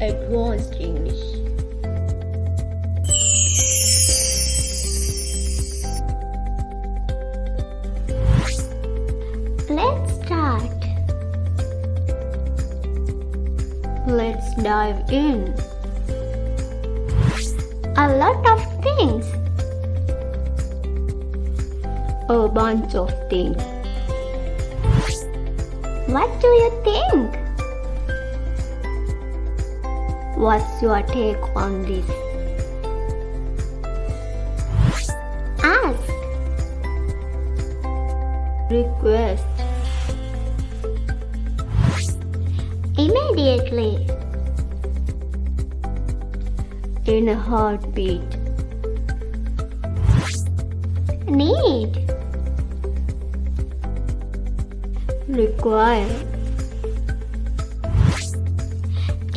advanced English. Let's start. Let's dive in. A lot of things. A bunch of things. What do you think? What's your take on this? Ask. Request. Immediately. In a heartbeat. Need. Require.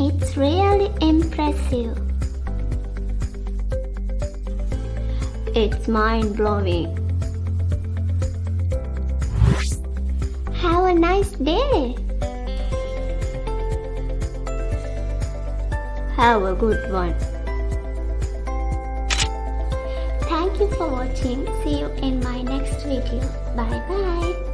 It's really impressive. It's mind-blowing. Have a nice day. Have a good one. Thank you for watching. See you in my next video. Bye bye.